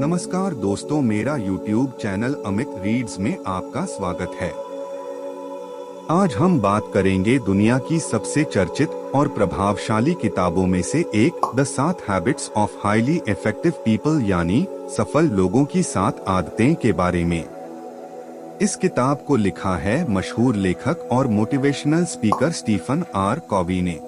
नमस्कार दोस्तों, मेरा YouTube चैनल अमित रीड्स में आपका स्वागत है। आज हम बात करेंगे दुनिया की सबसे चर्चित और प्रभावशाली किताबों में से एक, the 7 habits of highly effective people, यानी सफल लोगों की 7 आदतें के बारे में। इस किताब को लिखा है मशहूर लेखक और motivational speaker Stephen R Covey ने।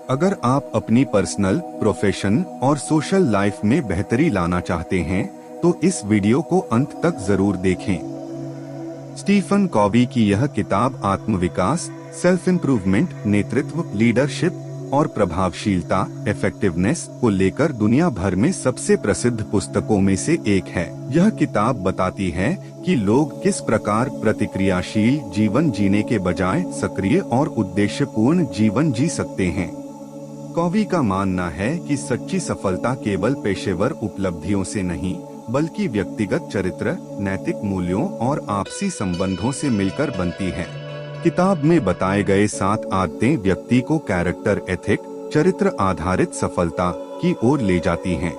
अगर आप अपनी पर्सनल, प्रोफेशन और सोशल लाइफ में बेहतरी लाना चाहते हैं तो इस वीडियो को अंत तक जरूर देखें। स्टीफन कॉवी की यह किताब आत्मविकास, सेल्फ इम्प्रूवमेंट, नेतृत्व, लीडरशिप और प्रभावशीलता, इफेक्टिवनेस को लेकर दुनिया भर में सबसे प्रसिद्ध पुस्तकों में से एक है। यह किताब बताती है कि लोग किस प्रकार प्रतिक्रियाशील जीवन जीने के बजाय सक्रिय और उद्देश्यपूर्ण जीवन जी सकते हैं। कॉवी का मानना है कि सच्ची सफलता केवल पेशेवर उपलब्धियों से नहीं, बल्कि व्यक्तिगत चरित्र, नैतिक मूल्यों और आपसी संबंधों से मिलकर बनती है। किताब में बताए गए 7 आदतें व्यक्ति को कैरेक्टर एथिक, चरित्र आधारित सफलता की ओर ले जाती हैं।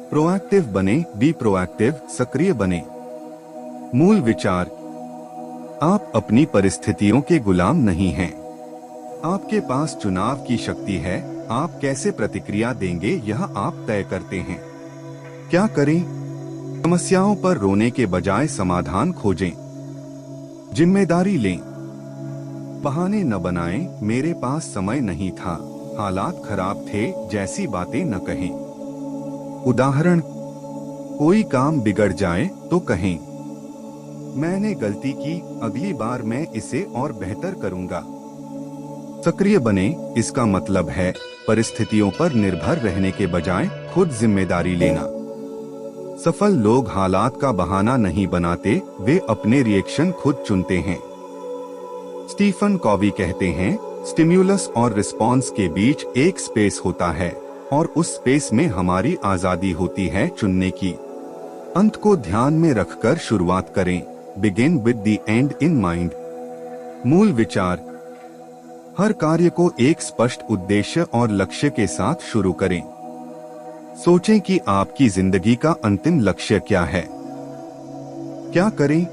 प्रोएक्टिव बने, बी प्रोएक्टिव, सक्रिय बने। मूल विचार: आप अपनी परिस्थितियों के गुलाम नहीं हैं। आपके पास चुनाव की शक्ति है। आप कैसे प्रतिक्रिया देंगे यह आप तय करते हैं। क्या करें? समस्याओं पर रोने के बजाय समाधान खोजें। जिम्मेदारी लें। बहाने न बनाएं, मेरे पास समय नहीं था, हालात खराब थे जैसी बातें न कहें। उदाहरण: कोई काम बिगड़ जाए तो कहें, मैंने गलती की, अगली बार मैं इसे और बेहतर करूंगा। सक्रिय बने, इसका मतलब है परिस्थितियों पर निर्भर रहने के बजाय खुद जिम्मेदारी लेना। सफल लोग हालात का बहाना नहीं बनाते, वे अपने रिएक्शन खुद चुनते हैं। स्टीफन कॉवी कहते हैं, स्टिम्युलस और रिस्पॉन्स के बीच एक स्पेस होता है और उस स्पेस में हमारी आजादी होती है चुनने की। अंत को ध्यान में रखकर शुरुआत करें। Begin with the and in mind. मूल विचार: हर कार्य को एक स्पष्ट उद्देश्य और लक्ष्य के साथ शुरू करें। सोचें कि आपकी जिंदगी का अंतिम लक्ष्य क्या है। क्या करें?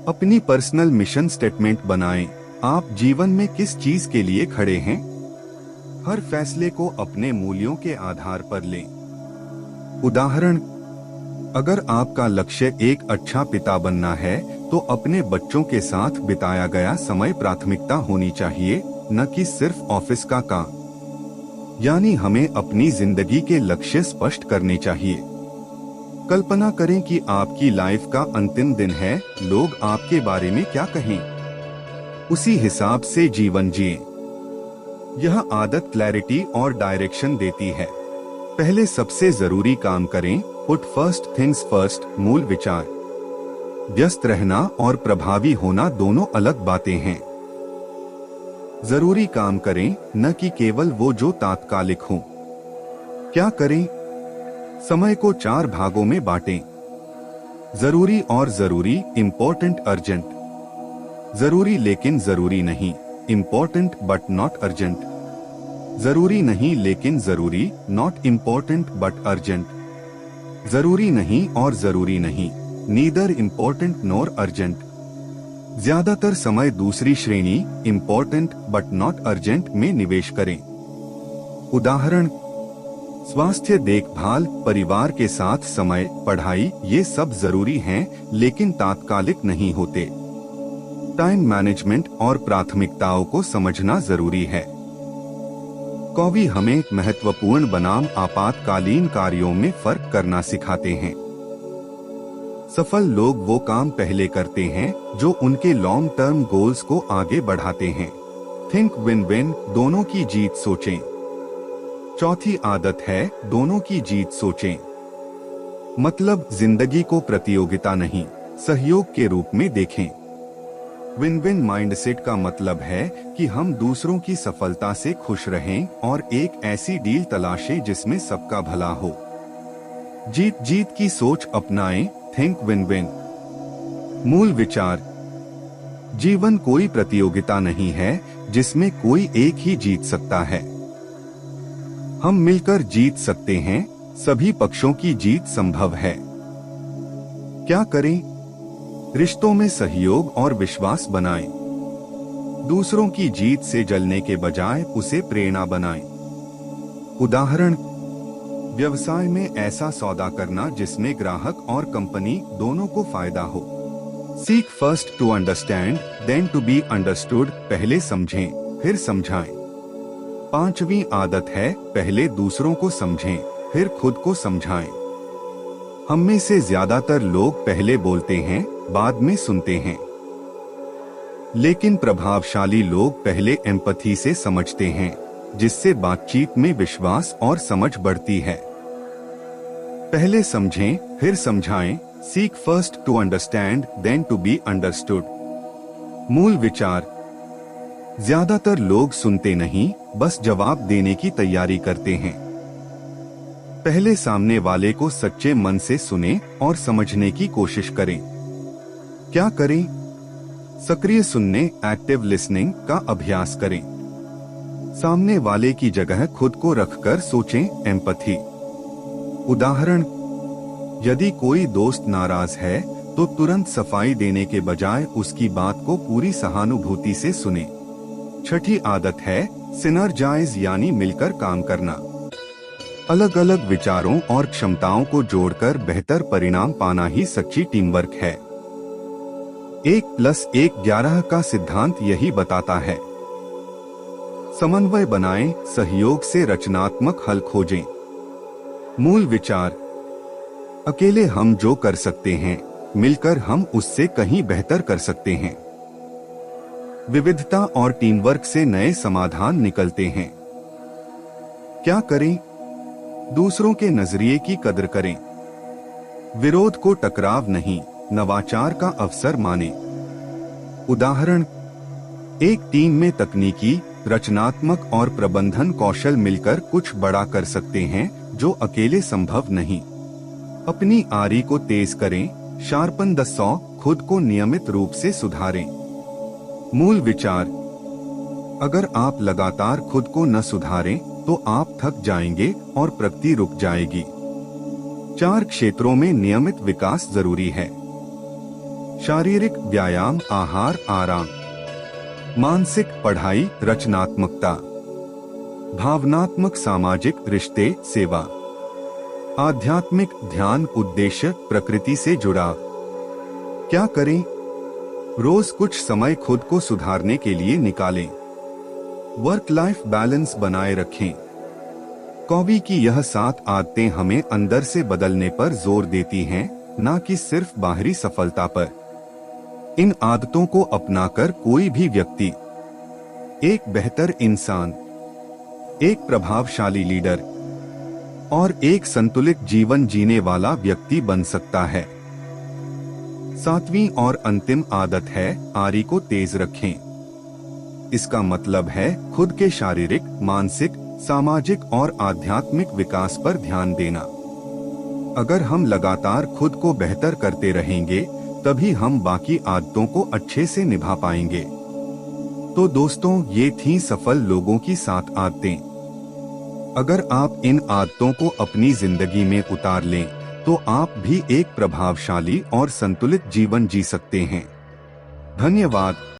अपनी पर्सनल मिशन स्टेटमेंट बनाएं। आप जीवन में किस चीज के लिए खड़े हैं? हर फैसले को अपने मूल्यों के आधार पर लें। उदाहरण: अगर आपका लक्ष्य एक अच्छा पिता बनना है तो अपने बच्चों के साथ बिताया गया समय प्राथमिकता होनी चाहिए, न कि सिर्फ ऑफिस का काम। यानी हमें अपनी जिंदगी के लक्ष्य स्पष्ट करने चाहिए। कल्पना करें कि आपकी लाइफ का अंतिम दिन है, लोग आपके बारे में क्या कहें? उसी हिसाब से जीवन जिएं। यह आदत क्लैरिटी और डायरेक्शन देती है। पहले सबसे जरूरी काम करें। Put first things first. मूल विचार: व्यस्त रहना और प्रभावी होना दोनों अलग बातें हैं। जरूरी काम करें, न कि केवल वो जो तात्कालिक हो। क्या करें? समय को 4 भागों में बांटें। जरूरी और जरूरी, इम्पोर्टेंट, अर्जेंट। जरूरी लेकिन जरूरी नहीं, इम्पोर्टेंट बट नॉट अर्जेंट। जरूरी नहीं लेकिन जरूरी, नॉट इम्पोर्टेंट बट अर्जेंट। जरूरी नहीं और जरूरी नहीं, नीदर इम्पोर्टेंट नॉर अर्जेंट। ज्यादातर समय दूसरी श्रेणी, इम्पोर्टेंट बट नॉट अर्जेंट में निवेश करें। उदाहरण: स्वास्थ्य देखभाल, परिवार के साथ समय, पढ़ाई, ये सब जरूरी हैं लेकिन तात्कालिक नहीं होते। टाइम मैनेजमेंट और प्राथमिकताओं को समझना जरूरी है। कॉवी हमें महत्वपूर्ण बनाम आपातकालीन कार्यों में फर्क करना सिखाते हैं। सफल लोग वो काम पहले करते हैं जो उनके लॉन्ग टर्म गोल्स को आगे बढ़ाते हैं। थिंक विन विन, दोनों की जीत सोचें। चौथी आदत है दोनों की जीत सोचें। मतलब जिंदगी को प्रतियोगिता नहीं, सहयोग के रूप में देखें। विन विन माइंडसेट का मतलब है कि हम दूसरों की सफलता से खुश रहें और एक ऐसी डील तलाशें जिसमें सबका भला हो। जीत जीत की सोच अपनाएं, थिंक विन विन। मूल विचार, जीवन कोई प्रतियोगिता नहीं है जिसमें कोई एक ही जीत सकता है। हम मिलकर जीत सकते हैं, सभी पक्षों की जीत संभव है। क्या करें? रिश्तों में सहयोग और विश्वास बनाएं। दूसरों की जीत से जलने के बजाय उसे प्रेरणा बनाएं। उदाहरण, व्यवसाय में ऐसा सौदा करना जिसमें ग्राहक और कंपनी दोनों को फायदा हो। Seek first to understand then to be understood. पहले समझें फिर समझाएं। 5वीं आदत है, पहले दूसरों को समझें फिर खुद को समझाएं। हम में से ज्यादातर लोग पहले बोलते हैं, बाद में सुनते हैं। लेकिन प्रभावशाली लोग पहले एम्पैथी से समझते हैं, जिससे बातचीत में विश्वास और समझ बढ़ती है। पहले समझें फिर समझाएं। Seek first to understand then to be understood. मूल विचार, ज्यादातर लोग सुनते नहीं, बस जवाब देने की तैयारी करते हैं। पहले सामने वाले को सच्चे मन से सुने और समझने की कोशिश करें। क्या करें? सक्रिय सुनने, एक्टिव लिसनिंग का अभ्यास करें। सामने वाले की जगह खुद को रखकर सोचें, एम्पैथी। उदाहरण, यदि कोई दोस्त नाराज है तो तुरंत सफाई देने के बजाय उसकी बात को पूरी सहानुभूति से सुने। 6ठी आदत है, सिनर्जाइज यानी मिलकर काम करना। अलग अलग विचारों और क्षमताओं को जोड़कर बेहतर परिणाम पाना ही सच्ची टीम वर्क है। 1+1 11 का सिद्धांत यही बताता है। समन्वय बनाएं, सहयोग से रचनात्मक हल खोजें। मूल विचार, अकेले हम जो कर सकते हैं, मिलकर हम उससे कहीं बेहतर कर सकते हैं। विविधता और टीम वर्क से नए समाधान निकलते हैं। क्या करें? दूसरों के नजरिए की कदर करें। विरोध को टकराव नहीं, नवाचार का अवसर मानें। उदाहरण, एक टीम में तकनीकी, रचनात्मक और प्रबंधन कौशल मिलकर कुछ बड़ा कर सकते हैं जो अकेले संभव नहीं। अपनी आरी को तेज करें, शार्पन द सॉ। खुद को नियमित रूप से सुधारें। मूल विचार, अगर आप लगातार खुद को न सुधारें तो आप थक जाएंगे और प्रगति रुक जाएगी। 4 क्षेत्रों में नियमित विकास जरूरी है। शारीरिक व्यायाम, आहार, आराम। मानसिक, पढ़ाई, रचनात्मकता। भावनात्मक, सामाजिक, रिश्ते, सेवा। आध्यात्मिक, ध्यान, उद्देश्य, प्रकृति से जुड़ाव। क्या करें? रोज कुछ समय खुद को सुधारने के लिए निकालें। वर्क लाइफ बैलेंस बनाए रखें। कॉवी की यह 7 आदतें हमें अंदर से बदलने पर जोर देती हैं, न कि सिर्फ बाहरी सफलता पर। इन आदतों को अपनाकर कोई भी व्यक्ति एक बेहतर इंसान, एक प्रभावशाली लीडर और एक संतुलित जीवन जीने वाला व्यक्ति बन सकता है। 7वीं और अंतिम आदत है, आरी को तेज रखें। इसका मतलब है खुद के शारीरिक, मानसिक, सामाजिक और आध्यात्मिक विकास पर ध्यान देना। अगर हम लगातार खुद को बेहतर करते रहेंगे, तभी हम बाकी आदतों को अच्छे से निभा पाएंगे। तो दोस्तों, ये थीं सफल लोगों की 7 आदतें। अगर आप इन आदतों को अपनी जिंदगी में उतार लें, तो आप भी एक प्रभावशाली और संतुलित जीवन जी सकते हैं। धन्यवाद।